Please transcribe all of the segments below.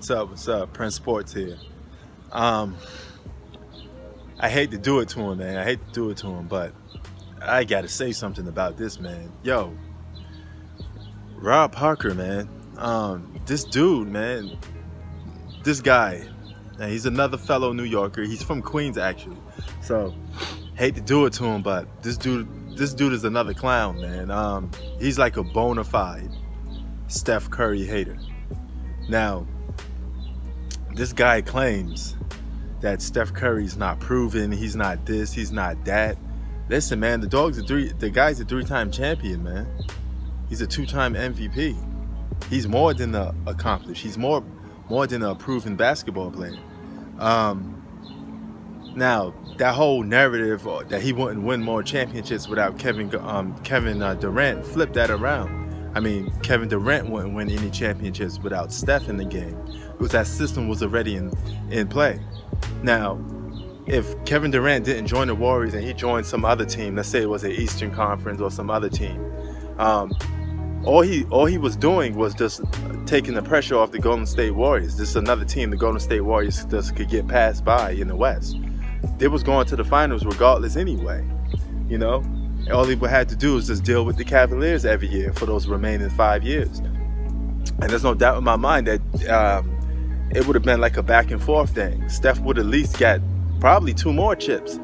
What's up? What's up? Prince Sports here. Um, I hate to do it to him, man. I hate to do it to him, but I gotta say something about this, man. Yo, Rob Parker, man. This dude, man. This guy. And he's another fellow New Yorker. He's from Queens, actually. So, hate to do it to him, but this dude is another clown, man. He's like a bona fide Steph Curry hater. Now, this guy claims that Steph Curry's not proven, he's not this, he's not that. Listen, man, the guy's a three-time champion, man. He's a two-time MVP. He's more than accomplished. He's more than a proven basketball player. Now, that whole narrative that he wouldn't win more championships without Kevin Durant, flip that around. I mean, Kevin Durant wouldn't win any championships without Steph in the game, because that system was already in play. Now, if Kevin Durant didn't join the Warriors and he joined some other team, let's say it was an Eastern Conference or some other team, all he was doing was just taking the pressure off the Golden State Warriors. This is another team the Golden State Warriors just could get passed by in the West. They was going to the finals regardless anyway, you know? All he would have to do is just deal with the Cavaliers every year for those remaining 5 years. And there's no doubt in my mind that it would have been like a back and forth thing. Steph would at least get probably 2 more chips,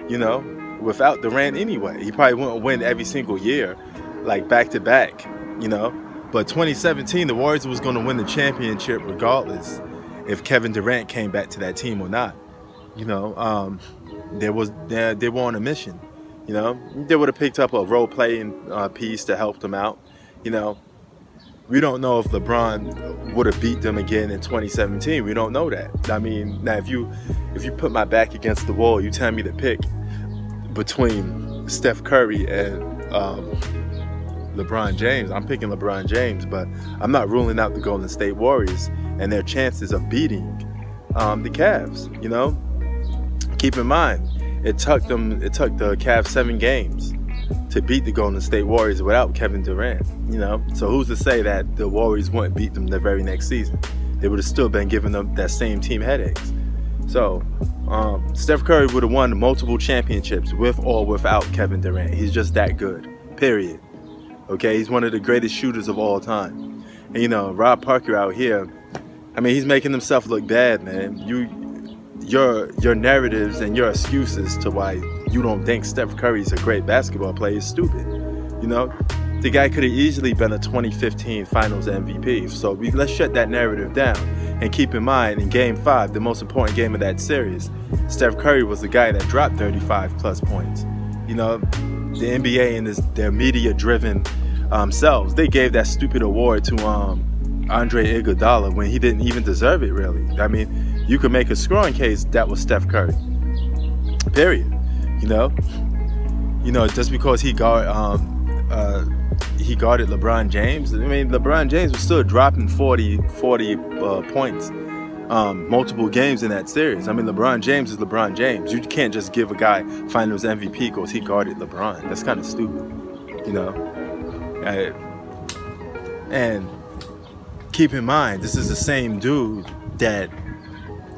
you know, without Durant anyway. He probably wouldn't win every single year, like back to back, you know. But 2017, the Warriors was going to win the championship regardless if Kevin Durant came back to that team or not. You know, they were on a mission. You know, they would have picked up a role-playing piece to help them out. You know, we don't know if LeBron would have beat them again in 2017. We don't know that. I mean, now if you put my back against the wall, you tell me to pick between Steph Curry and LeBron James, I'm picking LeBron James, but I'm not ruling out the Golden State Warriors and their chances of beating the Cavs. You know, keep in mind, it took the Cavs 7 games to beat the Golden State Warriors without Kevin Durant, you know? So who's to say that the Warriors wouldn't beat them the very next season? They would have still been giving them that same team headaches. So Steph Curry would have won multiple championships with or without Kevin Durant. He's just that good, period. Okay, he's one of the greatest shooters of all time. And, you know, Rob Parker out here, I mean, he's making himself look bad, man. Your narratives and your excuses to why you don't think Steph Curry's a great basketball player is stupid. You know, the guy could have easily been a 2015 Finals MVP. So let's shut that narrative down. And keep in mind, in Game 5, the most important game of that series, Steph Curry was the guy that dropped 35 plus points. You know, the NBA and their media-driven selves, they gave that stupid award to Andre Iguodala when he didn't even deserve it, really. I mean, you could make a strong case that was Steph Curry. Period. You know, just because he guarded LeBron James. I mean, LeBron James was still dropping 40 points multiple games in that series. I mean, LeBron James is LeBron James. You can't just give a guy Finals MVP because he guarded LeBron. That's kind of stupid, you know. And keep in mind, this is the same dude that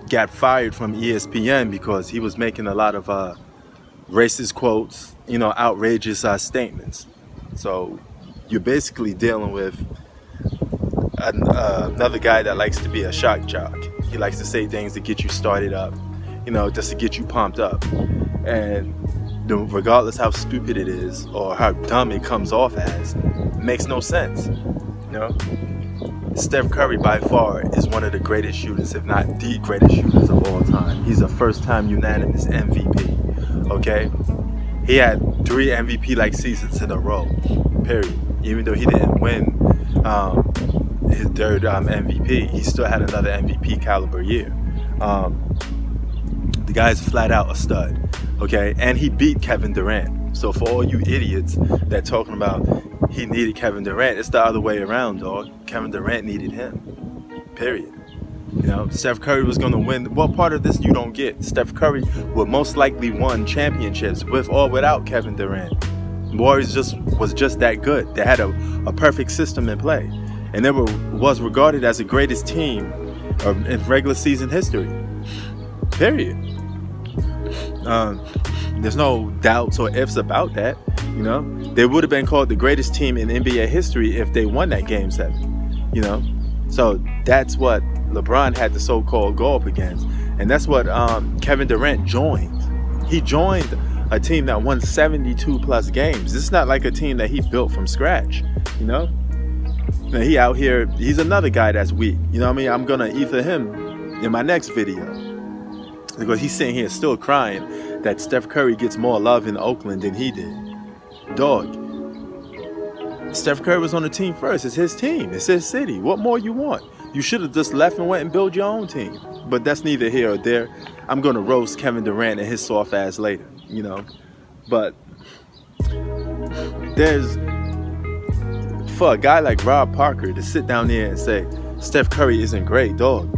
got fired from ESPN because he was making a lot of racist quotes, you know, outrageous statements. So you're basically dealing with another guy that likes to be a shock jock. He likes to say things to get you started up, you know, just to get you pumped up. And regardless how stupid it is or how dumb it comes off as, it makes no sense, you know. Steph Curry by far is one of the greatest shooters, if not the greatest shooters of all time. He's a first-time unanimous MVP, okay? He had 3 MVP-like seasons in a row, period. Even though he didn't win his third MVP, he still had another MVP caliber year. The guy's flat out a stud, okay? And he beat Kevin Durant. So for all you idiots that talking about he needed Kevin Durant, it's the other way around, dog. Kevin Durant needed him, period. You know, Steph Curry was going to win. What part of this you don't get? Steph Curry would most likely won championships with or without Kevin Durant. Warriors was just that good. They had a perfect system in play. And they was regarded as the greatest team in regular season history. Period. There's no doubts or ifs about that. You know, they would have been called the greatest team in NBA history if they won that Game 7. You know, so that's what LeBron had to so-called go up against, and that's what Kevin Durant joined. He joined a team that won 72 plus games. This is not like a team that he built from scratch. You know, he out here. He's another guy that's weak. You know what I mean? I'm gonna ether him in my next video because he's sitting here still crying that Steph Curry gets more love in Oakland than he did. Dog, Steph Curry was on the team first. It's his team. It's his city. What more you want? You should have just left and went and built your own team. But that's neither here or there. I'm going to roast Kevin Durant and his soft ass later, you know. But there's, for a guy like Rob Parker to sit down there and say Steph Curry isn't great, dog,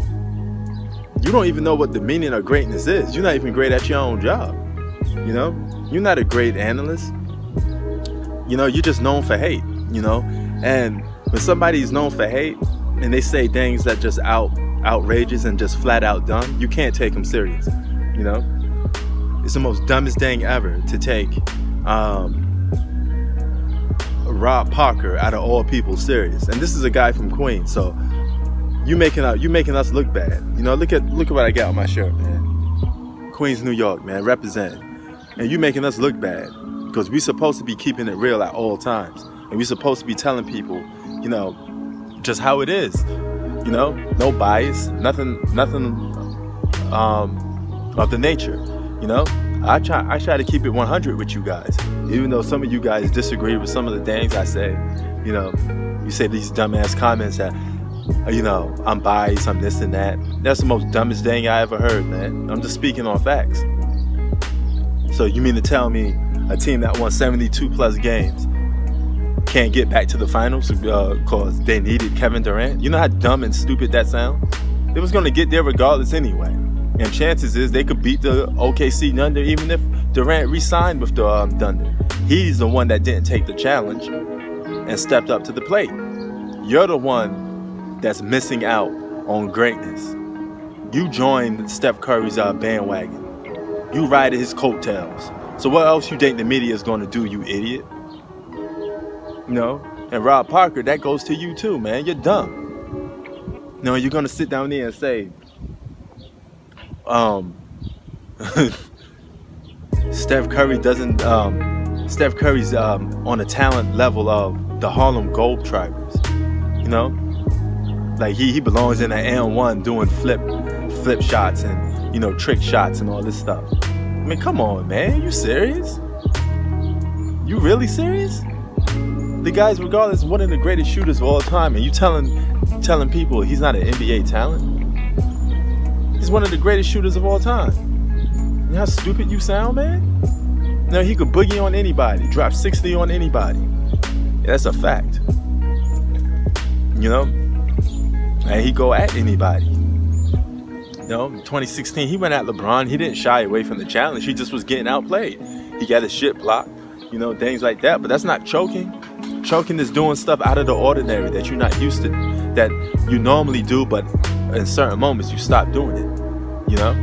you don't even know what the meaning of greatness is. You're not even great at your own job. You know, you're not a great analyst. You know, you're just known for hate, you know. And when somebody's known for hate and they say things that just outrageous and just flat out dumb, you can't take them serious, you know. It's the most dumbest thing ever to take Rob Parker out of all people serious. And this is a guy from Queens, so you making us look bad. You know, look at what I got on my shirt, man. Queens, New York, man, representing. And you making us look bad because we supposed to be keeping it real at all times. And we supposed to be telling people, you know, just how it is. You know, no bias, nothing of the nature. You know, I try to keep it 100 with you guys, even though some of you guys disagree with some of the things I say. You know, you say these dumbass comments that, you know, I'm biased, I'm this and that. That's the most dumbest thing I ever heard, man. I'm just speaking on facts. So you mean to tell me a team that won 72 plus games can't get back to the finals because they needed Kevin Durant? You know how dumb and stupid that sounds? They was going to get there regardless anyway. And chances is they could beat the OKC Thunder even if Durant re-signed with the Thunder. He's the one that didn't take the challenge and stepped up to the plate. You're the one that's missing out on greatness. You joined Steph Curry's bandwagon. You ride his coattails. So what else you think the media is going to do, you idiot? You know? And Rob Parker, that goes to you too, man. You're dumb. You know, you're going to sit down there and say, Steph Curry's on a talent level of the Harlem Globetrotters. You know? Like he belongs in an N1 doing flip shots and, you know, trick shots and all this stuff. I mean, come on, man. You serious? You really serious? The guy's, regardless, one of the greatest shooters of all time, and you telling people he's not an NBA talent? He's one of the greatest shooters of all time. You know how stupid you sound, man? No, he could boogie on anybody, drop 60 on anybody. Yeah, that's a fact. You know? And he go at anybody. You know, in 2016, he went at LeBron. He didn't shy away from the challenge. He just was getting outplayed. He got his shit blocked, you know, things like that. But that's not choking. Choking is doing stuff out of the ordinary that you're not used to, that you normally do, but in certain moments you stop doing it. You know,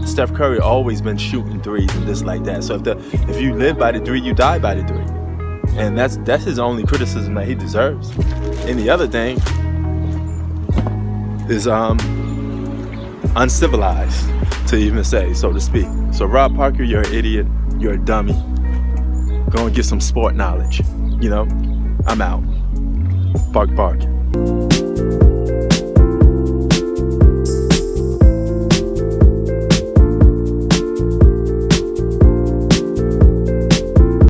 Steph Curry always been shooting threes and this like that. So if you live by the three, you die by the three, and that's his only criticism that he deserves. Any other thing is uncivilized to even say, so to speak. So Rob Parker, you're an idiot. You're a dummy. Go and get some sport knowledge. You know, I'm out. Bark.